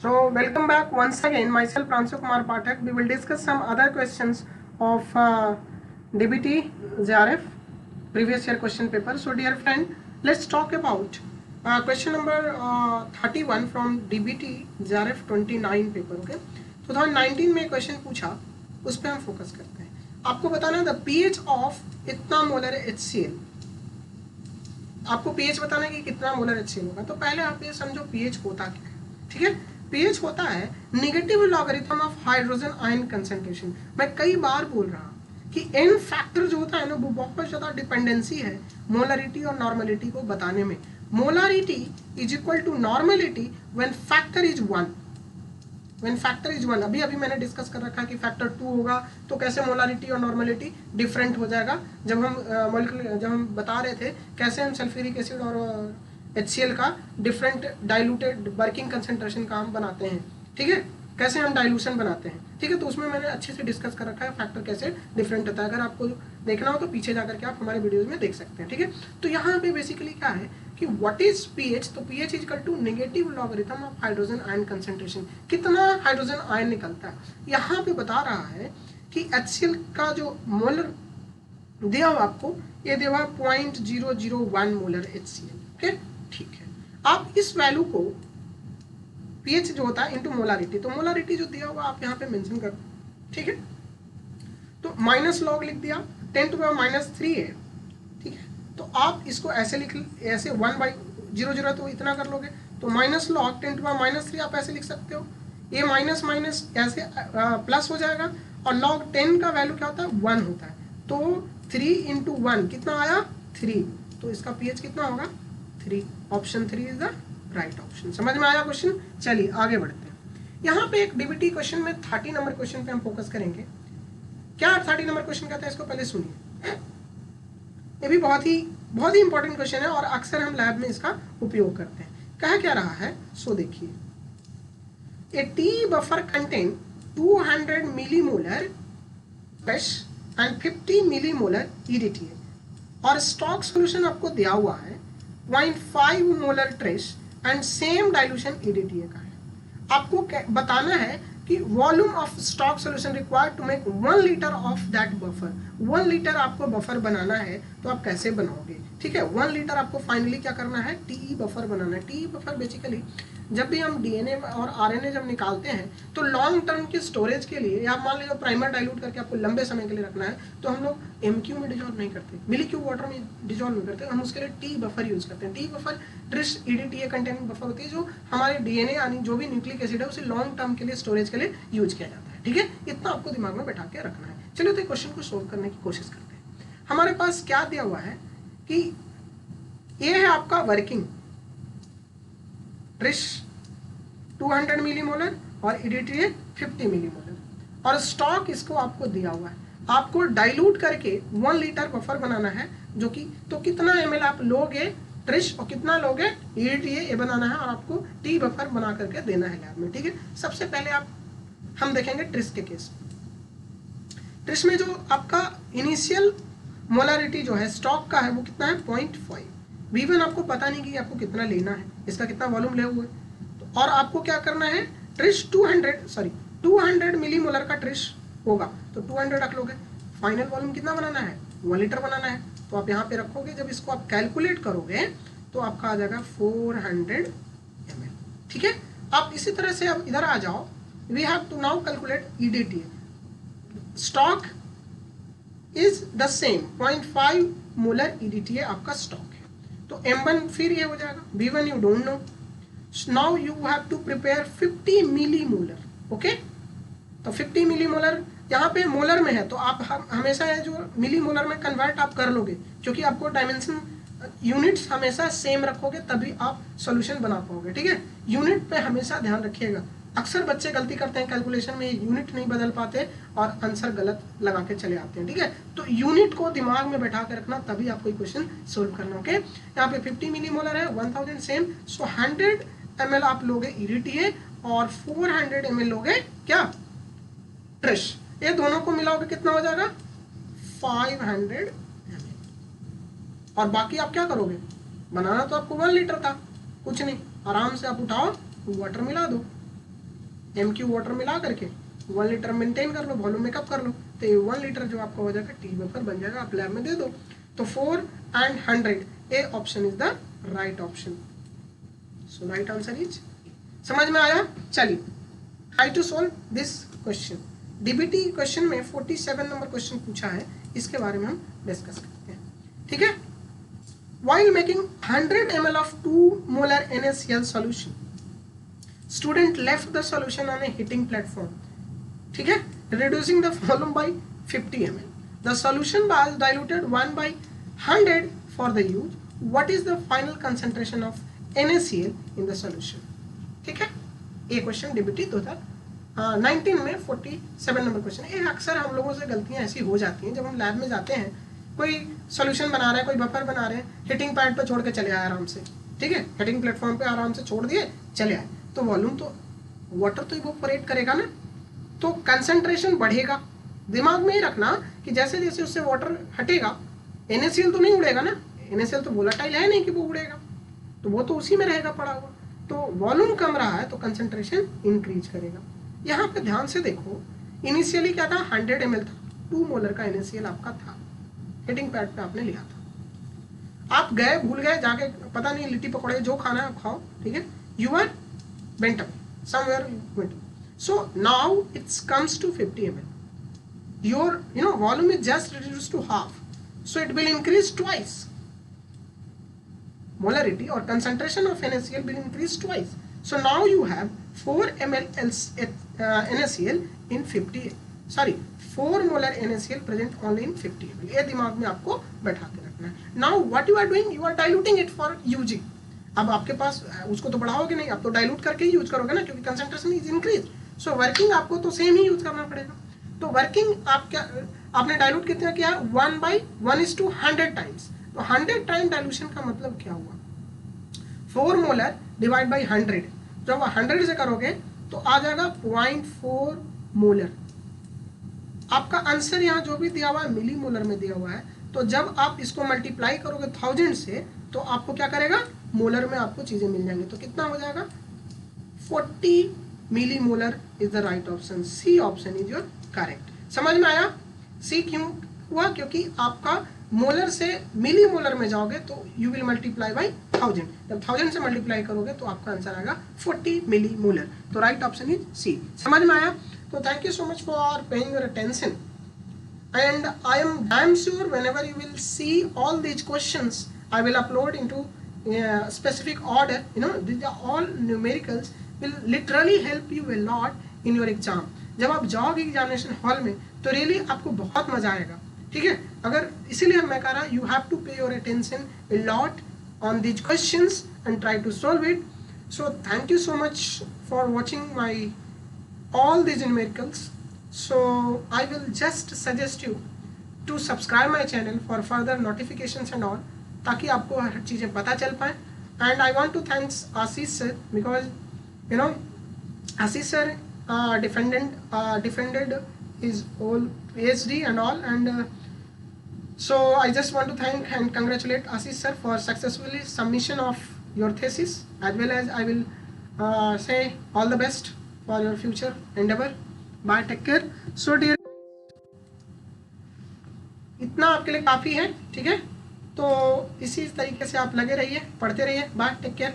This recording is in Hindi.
So welcome back once again. Myself Pransu Kumar Pathak. We will discuss some other questions of DBT JRF previous year question paper. So dear friend, let's talk about question number 31 from DBT JRF 29 paper. Okay 2019 में क्वेश्चन पूछा, उस पर हम फोकस करते हैं. आपको बताना है द पीएच ऑफ इतना मोलर HCl. आपको पीएच बताना है कि कितना मोलर HCl होगा. तो पहले आप ये समझो पीएच होता क्या है. ठीक है, पीएच होता है negative logarithm of hydrogen ion concentration. मैं कई बार बोल रहा हूं कि एन फैक्टर जो होता है ना वो बहुत ज्यादा डिपेंडेंसी है मोलरिटी और नॉर्मेलिटी को बताने में. Molarity is equal to normality when factor is 1. When factor is 1, अभी मैंने डिस्कस कर रखा है कि फैक्टर 2 होगा तो कैसे मोलरिटी और नॉर्मेलिटी डिफरेंट हो जाएगा. जब हम बता रहे थे कैसे हम सल्फ्यूरिक एसिड और HCl का डिफरेंट डाइल्यूटेड वर्किंग कंसंट्रेशन का हम बनाते हैं. ठीक है, कैसे हम डाइल्यूशन बनाते हैं. ठीक है, तो उसमें मैंने अच्छे से डिस्कस कर रखा है फैक्टर कैसे डिफरेंट होता है. अगर आपको देखना हो तो पीछे जाकर के आप हमारे वीडियोज में देख सकते हैं. ठीक है, तो यहाँ पे बेसिकली क्या है कि व्हाट इज पीएच. तो pH is equal to negative logarithm of hydrogen ion concentration. कितना हाइड्रोजन आयन निकलता है. यहाँ पे बता रहा है कि HCl का जो मोलर दिया हुआ आपको, ये दिया हुआ 0.001 मोलर HCl. ओके, ठीक है. आप इस वैल्यू को पीएच जो होता है इनटू मोलारिटी, तो मोलारिटी जो दिया हुआ आप यहाँ पे मेंशन कर दो. ठीक है, तो माइनस लॉग लिख दिया 10⁻³ है. ठीक है, तो आप इसको ऐसे लिख, ऐसे 1/00 तो इतना कर लोगे, तो माइनस लॉग 10⁻³ आप ऐसे लिख सकते हो. ये माइनस माइनस ऐसे प्लस हो जाएगा और लॉग 10 का वैल्यू क्या होता है 1 होता है. तो 3 × 1 कितना आया 3. तो इसका पीएच कितना होगा 3. Option 3 is the right option. समझ में आया क्वेश्चन. चलिए आगे बढ़ते हैं. यहाँ पे एक डीबीटी क्वेश्चन में 30 नंबर क्वेश्चन पे हम फोकस करेंगे. क्या 30 नंबर क्वेश्चन कहता है इसको पहले सुनिए. ये भी बहुत ही इंपॉर्टेंट क्वेश्चन है और अक्सर हम लैब में इसका उपयोग करते हैं. कह क्या रहा है, सो देखिए. A T buffer contain 200 millimolar fresh and 50 millimolar EDTA और स्टॉक सोल्यूशन आपको दिया हुआ है 0.5 molar tris and same dilution EDTA का है. आपको बताना है कि volume of stock solution required to make 1 litre of that buffer. 1 litre आपको बफर बनाना है तो आप कैसे बनाओगे. ठीक है, 1 लीटर आपको फाइनली क्या करना है, TE बफर बनाना है. TE बफर बेसिकली जब भी हम DNA और RNA जब निकालते हैं तो लॉन्ग टर्म की स्टोरेज के लिए, या मान लीजिए प्राइमर डाइल्यूट करके आपको लंबे समय के लिए रखना है, तो हम लोग MQ में डिजॉल्व नहीं करते, मिलिक्यू वाटर में डिजॉल्व नहीं करते. हम उसके लिए टी बफर यूज करते हैं. T buffer tris EDTA containing buffer होती है जो हमारे DNA यानी जो भी न्यूक्लिक एसिड है उसे लॉन्ग टर्म के लिए स्टोरेज के लिए यूज किया जाता है. ठीक है, इतना आपको दिमाग में बैठा के रखना है. चलिए तो क्वेश्चन को सोल्व करने की कोशिश करते हैं. हमारे पास क्या दिया हुआ है कि ये है आपका वर्किंग ट्रिस 200 मिलीमोलर और EDTA 50 मिलीमोलर और स्टॉक इसको आपको दिया हुआ है. आपको डाइल्यूट करके 1 लीटर बफर बनाना है जो कि, तो कितना ml आप लोगे ट्रिश और कितना लोगे EDTA ये बनाना है और आपको टी बफर बना करके देना है लैब में. ठीक है, सबसे पहले हम देखेंगे ट्रिस के केस. ट्रिस में जो आपका इनिशियल मोलारिटी जो है स्टॉक का है वो कितना है 0.5. V1 आपको पता नहीं कि आपको कितना लेना है, इसका कितना वॉल्यूम ले हुए. और आपको क्या करना है, ट्रिश 200 मिलीमोलर का ट्रिश होगा तो 200 रख लोगे. फाइनल वॉल्यूम कितना बनाना है 1 लीटर बनाना है, तो आप यहाँ पे रखोगे. जब इसको आप कैलकुलेट करोगे तो आपका आ जाएगा 400 ml. ठीक है, आप इसी तरह से अब इधर आ जाओ. We have to now calculate EDTA. Stock is the same 0.5 molar EDTA आपका स्टॉक है, तो M1 फिर ये हो जाएगा. V1 you don't know. Now you have to prepare 50 millimolar. Okay, तो 50 मिलीमोलर यहाँ पे मोलर में है तो आप हमेशा है जो मिलीमोलर में कन्वर्ट आप कर लोगे, क्योंकि आपको डायमेंशन यूनिट्स हमेशा सेम रखोगे तभी आप सॉल्यूशन बना पाओगे. ठीक है, यूनिट पे हमेशा ध्यान रखिएगा. अक्सर बच्चे गलती करते हैं कैलकुलेशन में, यूनिट नहीं बदल पाते और आंसर गलत लगा के चले आते हैं. ठीक है, तो यूनिट को दिमाग में बैठा के रखना तभी आपको क्वेश्चन सोल्व करना. ओके, यहाँ पे 50 मिलीमोलर है, 1000 सेम, सो 100 ml आप लोगे EDTA और 400 ml लोगे क्या ट्रिश. ये दोनों को मिलाओगे कितना हो जाएगा 500 ml. और बाकी आप क्या करोगे, बनाना तो आपको 1 लीटर था, कुछ नहीं, आराम से आप उठाओ वाटर मिला दो. MQ वाटर मिला करके 1 लीटर मेंटेन कर लो, वॉल्यूम मेकअप कर लो, तो ये 1 लीटर जो आपका हो जाएगा टी वेपर बन जाएगा, आप लैब में दे दो। तो 4 and 100, A option is the right option. So right answer is, समझ में आया? चलिए, how to solve this question. DBT question में 47 नंबर क्वेश्चन पूछा है, इसके बारे में हम डिस्कस करते हैं, ठीक है। While making 100 ml of 2 molar NaCl solution, student left the solution on a heating platform, ठीक है, reducing the volume by 50 ml. The solution was diluted 1/100 for the use. What is the final concentration of NaCl in the solution? ठीक है, ये क्वेश्चन डीबीटी 2019 में 47 नंबर क्वेश्चन। ये अक्सर हम लोगों से गलतियां ऐसी हो जाती हैं, जब हम लैब में जाते हैं, कोई सॉल्यूशन बना रहे हैं, कोई बफर बना रहे हैं, हिटिंग पैड पे छोड़ के चले आए आराम से, ठीक है, हिटिंग प्लेटफॉर्म पे आराम से छोड़ दिए, चले आए, तो वॉल्यूम तो वाटर तो इवोपोरेट करेगा ना, तो कंसंट्रेशन बढ़ेगा। दिमाग में ही रखना कि जैसे जैसे उससे वाटर हटेगा, NaCl तो नहीं उड़ेगा ना, NaCl तो वोलेटाइल है नहीं कि वो उड़ेगा, तो वो तो उसी में रहेगा पड़ा हुआ। तो वॉल्यूम कम रहा है तो कंसंट्रेशन इंक्रीज करेगा। यहाँ पे ध्यान से देखो, इनिशियली क्या था, 100 ml था, 2 मोलर का NaCl आपका था, हिटिंग पैड पे आपने लिया था, आप गए, भूल गए, जाके पता नहीं लिट्टी पकौड़े जो खाना है आप खाओ, ठीक है, you are went up somewhere went up, so now it's comes to 50 ml, your volume is just reduced to half, so it will increase twice, molarity or concentration of NaCl will increase twice, so now you have 4 ml NaCl in 4 molar NaCl present only in 50 ml, ये दिमाग में आपको बैठा के रखना है। Now what you are doing, you are diluting it for using, अब आपके पास उसको तो बढ़ाओगे नहीं, आप तो डाइल्यूट करके ही यूज करोगे ना, क्योंकि concentration is increase, so working आपको तो सेम ही यूज करना पड़ेगा। तो वर्किंग आप क्या, आपने डाइल्यूट कितना किया, 1/1:100 टाइम्स, तो 100 टाइम डाइल्यूशन का मतलब क्या हुआ, 4 मोलर डिवाइड बाई 100, जब 100 से करोगे तो आ जाएगा 0.4 मोलर। आपका आंसर यहाँ जो भी दिया हुआ है मिली मोलर में दिया हुआ है, तो जब आप इसको मल्टीप्लाई करोगे 1000 से, तो आपको क्या करेगा, मोलर में आपको चीजें मिल जाएंगी, तो कितना हो जाएगा, 40 milli molar is the right option, C option is your correct. समझ में आया? सी क्यों हुआ, क्योंकि आपका मोलर से मिली मोलर में जाओगे तो यू विल मल्टीप्लाई बाई 1000, जब 1000 से मल्टीप्लाई करोगे तो आपका आंसर आएगा 40 मिली मोलर, तो राइट ऑप्शन इज सी। समझ में आया? तो thank you so much for paying your attention, and I am damn sure whenever you will see all these questions I will upload into specific order, these are all numericals will literally help you a lot in your exam। जब आप जाओगे एग्जामिनेशन हॉल में तो रियली आपको बहुत मजा आएगा, ठीक है। अगर इसीलिए मैं कह रहा, you have to pay your attention a lot on these questions and try to solve it। So thank you so much for watching my all these numericals, so I will just suggest you to subscribe my channel for further notifications and all, ताकि आपको हर चीज़ें पता चल पाए। And I want to thanks Ashish sir, because Ashish sir defended his whole PhD and all, and so I just want to thank and congratulate Ashish sir for successfully submission of your thesis, as well as I will say all the best for your future endeavor। Bye, take care। So dear, इतना आपके लिए काफ़ी है, ठीक है, तो इसी तरीके से आप लगे रहिए, पढ़ते रहिए। Bye, take care.